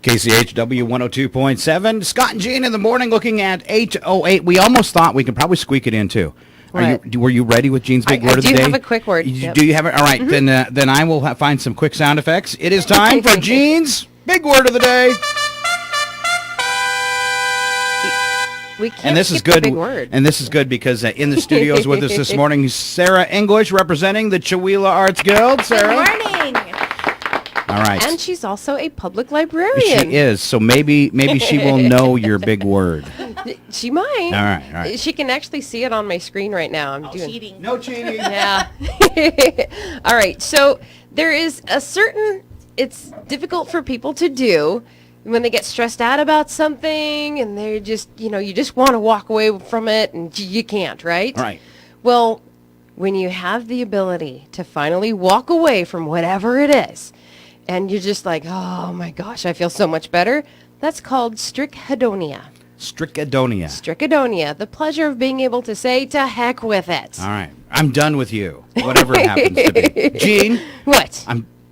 KCHW 102.7. Scott and Jean in the morning looking at 8:08. We almost thought we could probably squeak it in, too. Were you ready with Jean's big word of the day? I do have a quick word. Yep. Do you have it? All right, then I will find some quick sound effects. It is time for Jean's big word of the day. We can't and this skip is good. The big word. And this is good because in the studios with us this morning, Sarah English representing the Chewelah Arts Guild. Sarah. Good morning. All right. And she's also a public librarian. She is. So maybe she will know your big word. She might. All right. She can actually see it on my screen right now. Cheating. No cheating. Yeah. All right. So there is it's difficult for people to do when they get stressed out about something and they're just, you just want to walk away from it and you can't, right? Right. Well, when you have the ability to finally walk away from whatever it is and you're just like, oh my gosh, I feel so much better, that's called strichadonia. Strichadonia, the pleasure of being able to say to heck with it. All right. I'm done with you, whatever it happens to be. Jean? What?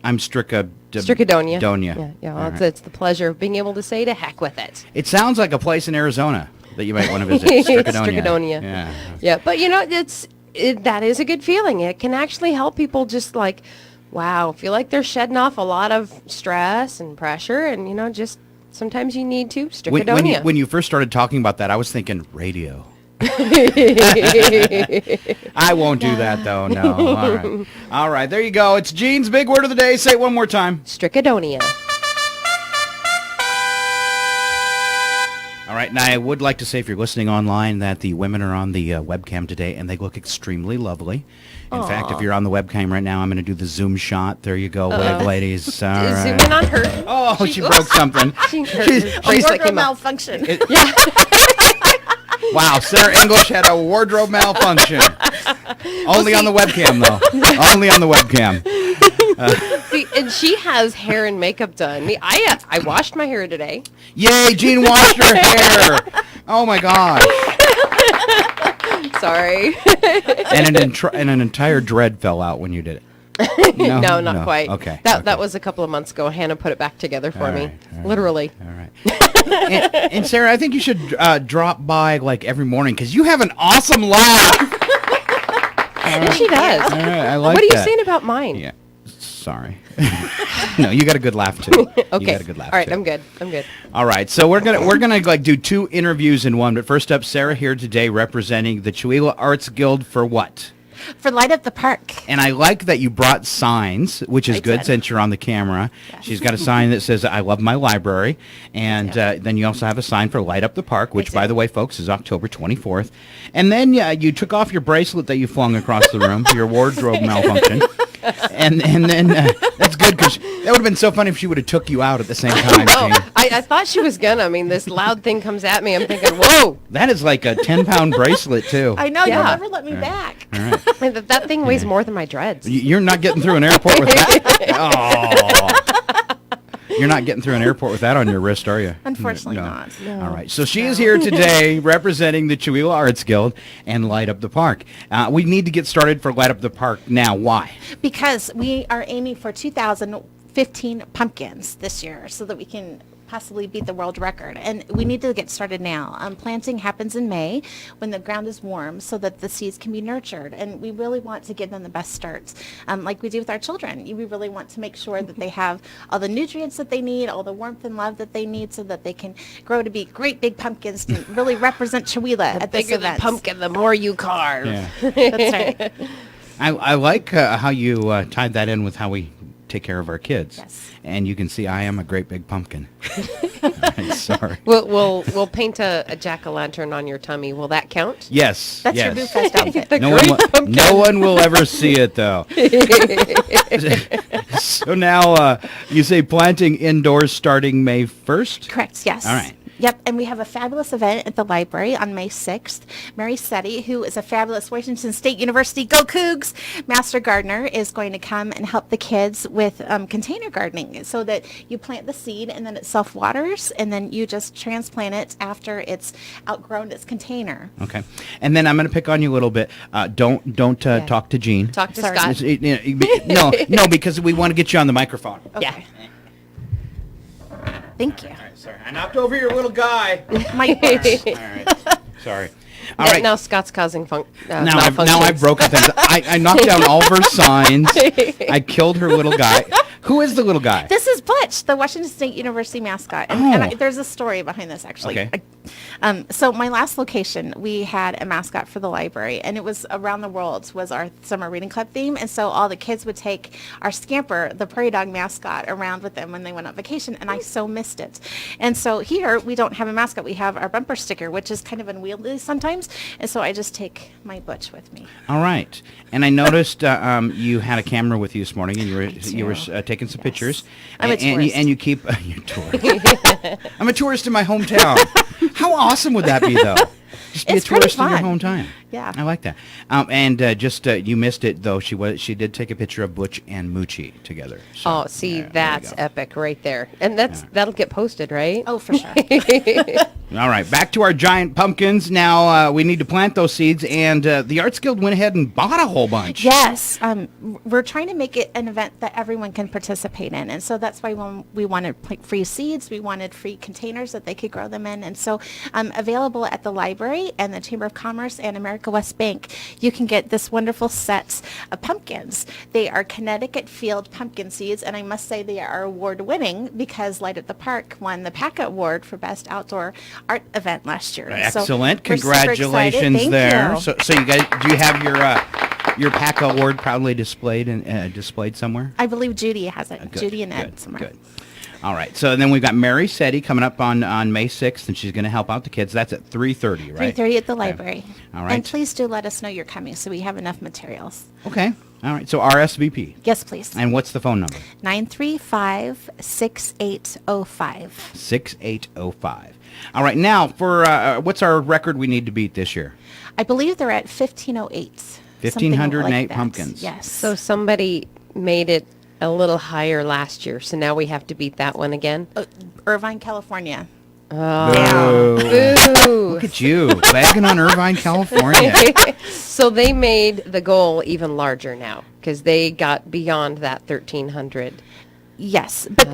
I'm strichadonia. Yeah, well, it's the pleasure of being able to say to heck with it. It sounds like a place in Arizona that you might want to visit. Strichadonia. Yeah, but that is a good feeling. It can actually help people just like, wow, feel like they're shedding off a lot of stress and pressure, and just sometimes you need to. Strichadonia. When you first started talking about that, I was thinking radio. I won't do that, though. No. All right. There you go. It's Jean's big word of the day. Say it one more time. Strichadonia. All right. Now, I would like to say, if you're listening online, that the women are on the webcam today, and they look extremely lovely. In fact, if you're on the webcam right now, I'm going to do the Zoom shot. There you go, ladies. All right. Zoom in on her. Oh, she broke something. Wardrobe malfunction. Yeah. Wow, Sarah English had a wardrobe malfunction. Only on the webcam, though. Only on the webcam. See, and she has hair and makeup done. I washed my hair today. Yay, Jean washed her hair. Oh, my gosh. Sorry. And an entire dread fell out when you did it. No, not quite. Okay. That was a couple of months ago. Hannah put it back together for me. Literally. All right. and Sarah, I think you should drop by like every morning because you have an awesome laugh. And she does. All right, I like What are you that. saying about mine? Yeah. Sorry. No, you got a good laugh too. Okay. You got a good laugh. All right, too. I'm good. All right, so we're gonna like do two interviews in one. But first up, Sarah here today representing the Chewelah Arts Guild for what? For Light Up the Park. And I like that you brought signs, which is good since you're on the camera. Yes. She's got a sign that says, I love my library. And then you also have a sign for Light Up the Park, which, by the way, folks, is October 24th. And then you took off your bracelet that you flung across the room, your wardrobe malfunction. And then that's good because that would have been so funny if she would have took you out at the same time. I thought she was gonna. I mean, this loud thing comes at me. I'm thinking, whoa. That is like a 10-pound bracelet, too. I know. You'll never let me back. All right. I mean, that thing weighs more than my dreads. You're not getting through an airport with that? Oh. You're not getting through an airport with that on your wrist, are you? Unfortunately not. No. All right. So she is here today representing the Chewelah Arts Guild and Light Up the Park. We need to get started for Light Up the Park now. Why? Because we are aiming for 2,015 pumpkins this year so that we can possibly beat the world record. And we need to get started now. Planting happens in May when the ground is warm so that the seeds can be nurtured. And we really want to give them the best starts. Like we do with our children. We really want to make sure that they have all the nutrients that they need, all the warmth and love that they need so that they can grow to be great big pumpkins to really represent Chewelah at this event. The bigger the pumpkin, the more you carve. Yeah. That's right. I like how you tied that in with how we take care of our kids. Yes. And you can see I am a great big pumpkin. Sorry. We'll paint a jack-o'-lantern on your tummy. Will that count? Yes. That's your Boo Fest outfit. No one will ever see it, though. So now you say planting indoors starting May 1st? Correct, yes. All right. Yep, and we have a fabulous event at the library on May 6th. Mary Setti, who is a fabulous Washington State University Go Cougs Master Gardener, is going to come and help the kids with container gardening so that you plant the seed and then it self-waters and then you just transplant it after it's outgrown its container. Okay. And then I'm going to pick on you a little bit. Don't talk to Jean. Talk to Sorry. Scott. No, because we want to get you on the microphone. Okay. Yeah. Thank you. All right, sorry. I knocked over your little guy. My gosh. All right. Sorry. All right. Now Scott's causing Now malfunctions. I've broken things. I knocked down all of her signs. I killed her little guy. Who is the little guy? This is Butch, the Washington State University mascot. And there's a story behind this, actually. Okay. So my last location, we had a mascot for the library, and it was Around the World was our summer reading club theme. And so all the kids would take our Scamper, the prairie dog mascot, around with them when they went on vacation, and I so missed it. And so here, we don't have a mascot. We have our bumper sticker, which is kind of unwieldy sometimes. And so I just take my Butch with me. All right. And I noticed you had a camera with you this morning, and you were taking some pictures. I'm a tourist. And you keep you're a tourist. I'm a tourist in my hometown. How awesome would that be, though? Just be It's a tourist pretty in your fun. hometown. Yeah. I like that. You missed it, though. She did take a picture of Butch and Moochie together. So, Oh, see, there you that's go. epic right there. And that'll get posted, right? Oh, for sure. All right, back to our giant pumpkins. Now we need to plant those seeds, and the Arts Guild went ahead and bought a whole bunch. Yes, we're trying to make it an event that everyone can participate in, and so that's why when we wanted free seeds, we wanted free containers that they could grow them in, and so available at the library and the Chamber of Commerce and America West Bank, you can get this wonderful set of pumpkins. They are Connecticut Field pumpkin seeds, and I must say they are award-winning because Light at the Park won the PACA Award for Best Outdoor Art Event last year. And so Excellent! we're super excited. Congratulations Thank there. you. So you guys, do you have your PACA award proudly displayed and displayed somewhere? I believe Judy has it. Good, Judy and Ed good, somewhere. Good. All right. So then we've got Mary Setti coming up on May 6th, and she's going to help out the kids. That's at 3:30, right? 3:30 at the Okay. library. All right. And please do let us know you're coming so we have enough materials. Okay. All right. So RSVP. Yes, please. And what's the phone number? 935-6805. 6805. All right. Now, for what's our record we need to beat this year? I believe they're at 1,508. something 1,508 like that. pumpkins. Yes. So somebody made it a little higher last year, so now we have to beat that one again. Irvine, California. Boo. Boo. Look at you, bagging on Irvine, California. So they made the goal even larger now because they got beyond that 1,300. Yes, but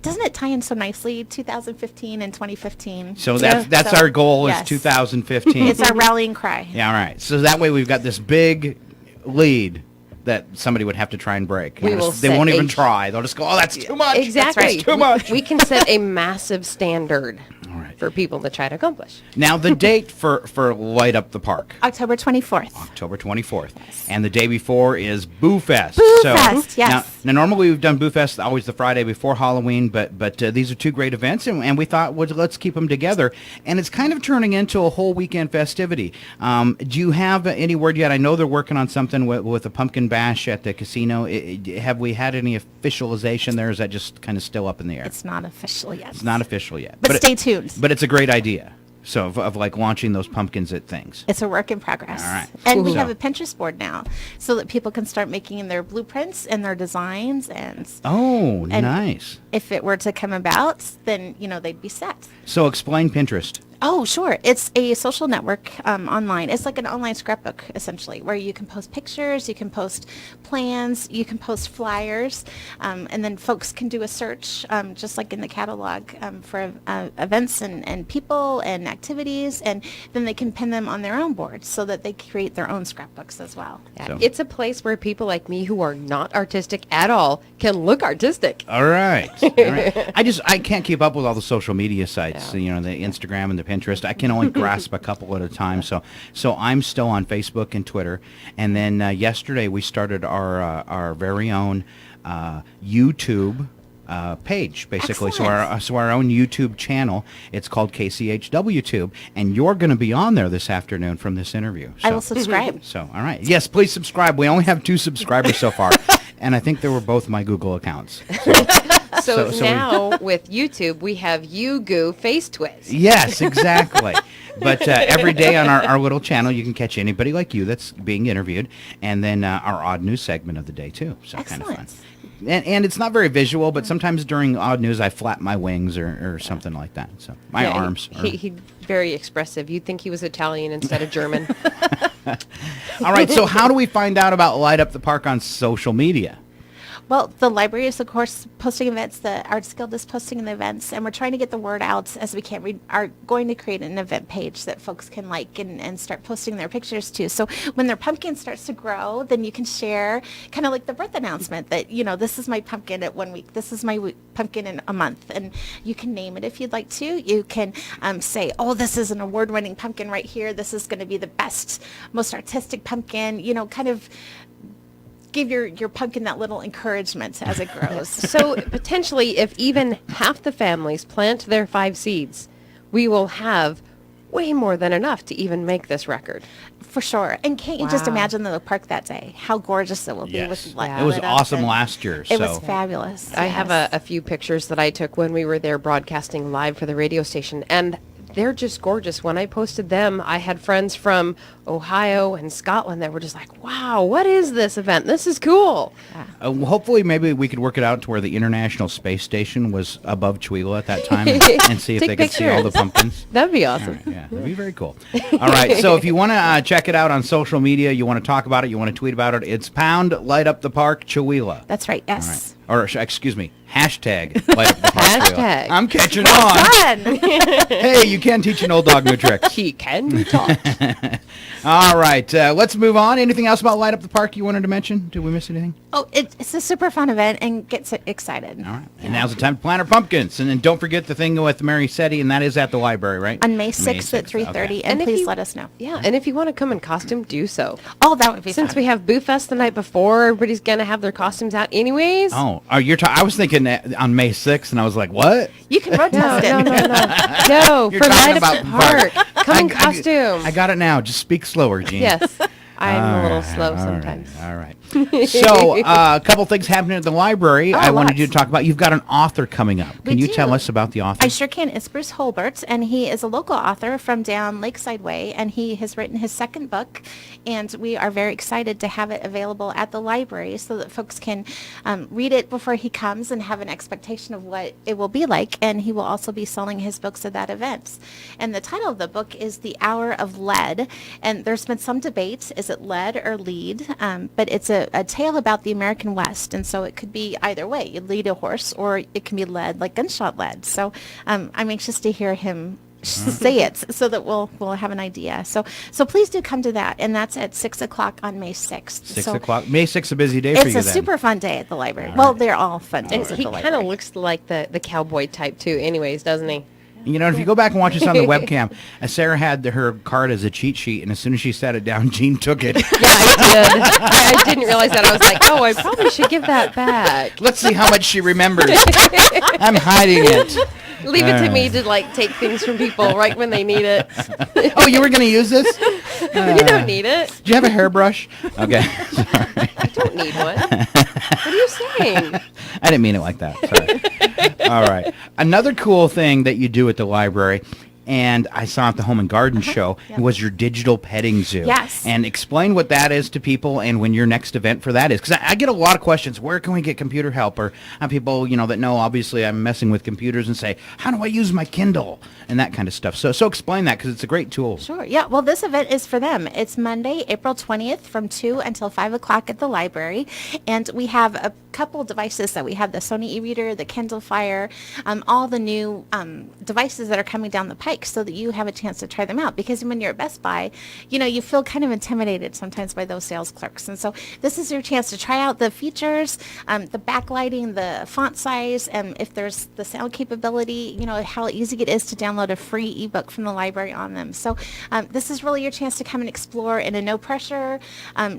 doesn't it tie in so nicely 2015 and 2015? So that's our goal is yes. 2015. It's our rallying cry. Yeah, all right. So that way we've got this big lead that somebody would have to try and break. We will They set won't even a- try. They'll just go, oh, that's too much. Exactly. That's too much. We can set a massive standard All right. for people to try to accomplish. Now, the date for Light Up the Park, October 24th. October 24th. And the day before is Boo Fest. Boo Fest, yes. Now, normally we've done Boo Fest always the Friday before Halloween, but these are two great events, and we thought, well, let's keep them together. And it's kind of turning into a whole weekend festivity. Do you have any word yet? I know they're working on something with a pumpkin bash at the casino. Have we had any officialization there? Or is that just kind of still up in the air? It's not official yet. It's not official yet. But stay tuned. But it's a great idea. So of like launching those pumpkins at things. It's a work in progress. All right. And we So- have a Pinterest board now so that people can start making their blueprints and their designs. And Oh, nice. if it were to come about, then, they'd be set. So explain Pinterest. Oh, sure. It's a social network online. It's like an online scrapbook, essentially, where you can post pictures, you can post plans, you can post flyers, and then folks can do a search, just like in the catalog, for events and people and activities, and then they can pin them on their own boards so that they create their own scrapbooks as well. Yeah. So- It's a place where people like me who are not artistic at all can look artistic. All right. All right. I can't keep up with all the social media sites, Yeah. the Instagram and the Pinterest. I can only grasp a couple at a time. So I'm still on Facebook and Twitter. And then yesterday we started our very own YouTube page, basically. Excellent. So our own YouTube channel. It's called KCHW Tube, and you're going to be on there this afternoon from this interview. I will subscribe. So, all right. Yes, please subscribe. We only have 2 subscribers so far, and I think they were both my Google accounts. So so now with YouTube, we have YouGoo Face Twist. Yes, exactly. But every day on our little channel, you can catch anybody like you that's being interviewed, and then our odd news segment of the day, too. So kind of fun. Excellent. And it's not very visual, but sometimes during odd news, I flap my wings or something like that. So my Yeah, arms. He very expressive. You'd think he was Italian instead of German. All right, so how do we find out about Light Up the Park on social media? Well, the library is, of course, posting events. The Arts Guild is posting the events, and we're trying to get the word out as we can. We are going to create an event page that folks can like and start posting their pictures to. So when their pumpkin starts to grow, then you can share kind of like the birth announcement that, this is my pumpkin at 1 week. This is my pumpkin in a month. And you can name it if you'd like to. You can say, oh, this is an award-winning pumpkin right here. This is going to be the best, most artistic pumpkin, kind of give your pumpkin that little encouragement as it grows. So potentially, if even half the families plant their 5 seeds, we will have way more than enough to even make this record. For sure. And can't you just Wow. imagine the park that day? How gorgeous it will be Yes. with light. Yeah. It was lit up awesome and last year. It was so- fabulous. I have a few pictures that I took when we were there broadcasting live for the radio station, and they're just gorgeous. When I posted them, I had friends from Ohio and Scotland that were just like, wow, what is this event? This is cool. Hopefully, maybe we could work it out to where the International Space Station was above Chewelah at that time and see if Take they could see all the pictures. pumpkins. That'd be All awesome. right, yeah, that'd be very cool. All right, so if you want to check it out on social media, you want to talk about it, you want to tweet about it, it's pound light up the park Chewelah. That's right. All Yes. right. Or excuse me, hashtag light up the park Chewelah. Hashtag. I'm catching on. Fun. Hey, you can teach an old dog new tricks. He can be taught. All right, let's move on. Anything else about light up the park you wanted to mention? Did we miss anything? Oh, it's a super fun event and get so excited. All right. And now's the time to plant our pumpkins. And then don't forget the thing with Mary Setti, and that is at the library, right? On May 6th at 3:30, Okay. and if please you- let us know. Yeah, and if you want to come in costume, do so. Oh, that would be Since fun. we have Boo Fest the night before, everybody's going to have their costumes out anyways. Oh, I was thinking that on May 6th, and I was like, what? You can road No, test it. no, no, no. No, You're for talking Light Up the about Park. Come in costume. I got it now. Just speak slower, Gene. Yes. I'm a little All slow right, sometimes. All right. So, a couple things happening at the library. I wanted lots. you to talk about. You've got an author coming up. We Can you do. tell us about the author? I sure can. It's Bruce Holbert, and he is a local author from down Lakeside Way, and he has written his second book, and we are very excited to have it available at the library so that folks can read it before he comes and have an expectation of what it will be like, and he will also be selling his books at that event. And the title of the book is The Hour of Lead, and there's been some debate, is it lead or lead? But it's a tale about the American West, and so it could be either way. You lead a horse, or it can be led like gunshot lead. So I'm anxious to hear him say it so that we'll have an idea. So please do come to that, and that's at 6:00 on May 6th. 6 o'clock. May 6th, a busy day for It's you a then. super fun day at the library. Well, they're all fun And days at he the kind library. of looks like the cowboy type too anyways, doesn't he? You know, if you go back and watch this on the webcam, Sarah had her card as a cheat sheet, and as soon as she sat it down, Gene took it. Yeah, I did. I didn't realize that. I was like, oh, I probably should give that back. Let's see how much she remembers. I'm hiding it. Leave it to me to like take things from people right when they need it. Oh, you were going to use this? You don't need it. Do you have a hairbrush? Okay. I don't need one. What are you saying? I didn't mean it like that. Sorry. All right. Another cool thing that you do at the library, and I saw at the Home and Garden show, Yep. was your digital petting zoo. Yes. And explain what that is to people and when your next event for that is. Because I get a lot of questions. Where can we get computer help? Or people, that know, obviously, I'm messing with computers and say, how do I use my Kindle? And that kind of stuff. So explain that, because it's a great tool. Sure. Yeah. Well, this event is for them. It's Monday, April 20th from 2 until 5 o'clock at the library. And we have a couple devices that we have, the Sony e-reader, the Kindle Fire, all the new devices that are coming down the pike so that you have a chance to try them out. Because when you're at Best Buy, you feel kind of intimidated sometimes by those sales clerks. And so this is your chance to try out the features, the backlighting, the font size, and if there's the sound capability, how easy it is to download a free ebook from the library on them. So this is really your chance to come and explore in a no pressure,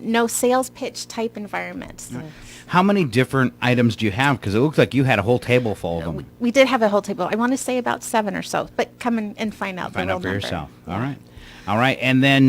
no sales pitch type environment. So How many different items do you have? Because it looks like you had a whole table full of them. we did have a whole table. I want to say about 7 or so, but come and find out. Find the out for real number. yourself. Yeah. All right. All right. And then,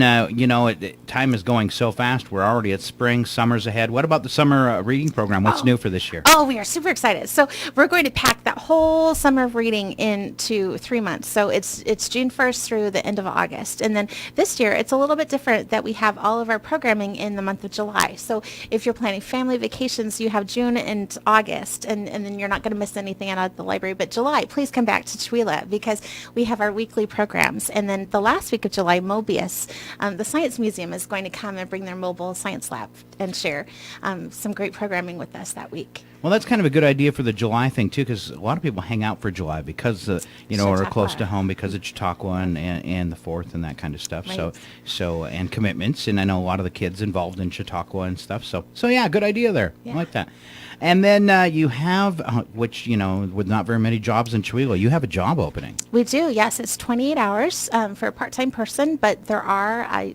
time is going so fast. We're already at spring. Summer's ahead. What about the summer reading program? What's new for this year? Oh, we are super excited. So we're going to pack that whole summer of reading into 3 months. So it's June 1st through the end of August. And then this year, it's a little bit different that we have all of our programming in the month of July. So if you're planning family vacations, you have June and August, and then you're not going to miss anything out at the library. But July, please come back to Chewelah because we have our weekly programs. And then the last week of July, Mobius, the Science Museum is going to come and bring their mobile science lab and share some great programming with us that week. Well, that's kind of a good idea for the July thing, too, because a lot of people hang out for July because, are close to home because of Chautauqua and the 4th and that kind of stuff. Right. So and commitments, and I know a lot of the kids involved in Chautauqua and stuff. So yeah, good idea there. Yeah. I like that. And then you have, which, with not very many jobs in Chewelah, you have a job opening. We do, yes. It's 28 hours for a part-time person, but there are...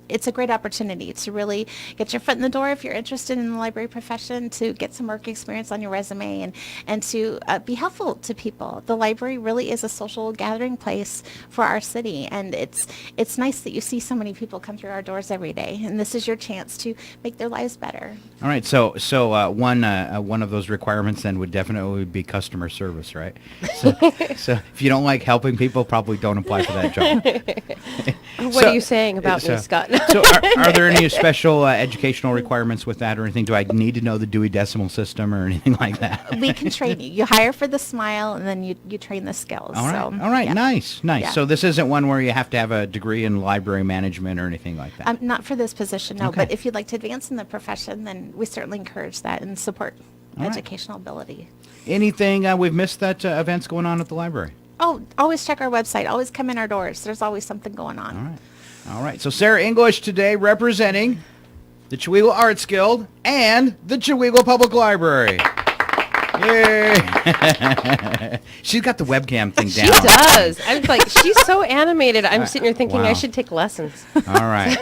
it's a great opportunity to really get your foot in the door if you're interested in the library profession, to get some work experience on your resume, and to be helpful to people. The library really is a social gathering place for our city, and it's nice that you see so many people come through our doors every day, and this is your chance to make their lives better. All right, so one of those requirements then would definitely be customer service, right? So if you don't like helping people, probably don't apply for that job. What are you saying about me, Scott? So are there any special educational requirements with that or anything? Do I need to know the Dewey Decimal System or anything like that? We can train you. You hire for the smile, and then you train the skills. All right, So, all right, yeah. nice. Yeah. So this isn't one where you have to have a degree in library management or anything like that? Not for this position, no. Okay. But if you'd like to advance in the profession, then we certainly encourage that and support All right. educational ability. Anything we've missed that events going on at the library? Oh, always check our website. Always come in our doors. There's always something going on. All right. All right. So Sarah English today representing the Chewelah Arts Guild and the Chewelah Public Library. Yay! She's got the webcam thing She down. does. I'm like, she's so animated. I'm sitting here thinking Wow. I should take lessons. All right.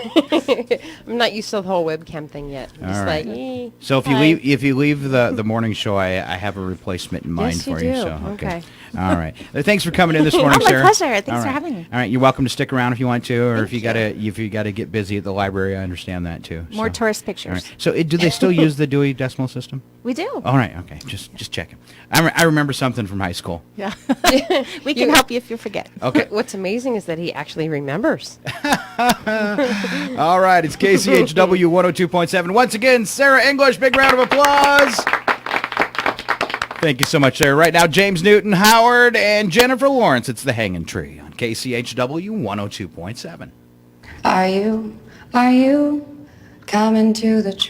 I'm not used to the whole webcam thing yet. I'm just All right. like, So if hi. you leave the morning show, I have a replacement in mind Yes, you for you. do. So Okay. All right. Thanks for coming in this morning, Oh, my Sarah. pleasure. Thanks All for right. having me. All right. You're welcome to stick around if you want to, or Thank if you gotta get busy at the library. I understand that too. More So. tourist All pictures. right. So do they still use the Dewey Decimal System? We do. All right. Okay. Just checking. I remember something from high school. Yeah. We can help you if you forget. Okay. What's amazing is that he actually remembers. All right. It's KCHW 102.7. Once again, Sarah English. Big round of applause. Thank you so much, Sarah. Right now, James Newton, Howard, and Jennifer Lawrence. It's the Hanging Tree on KCHW 102.7. Are you coming to the tree?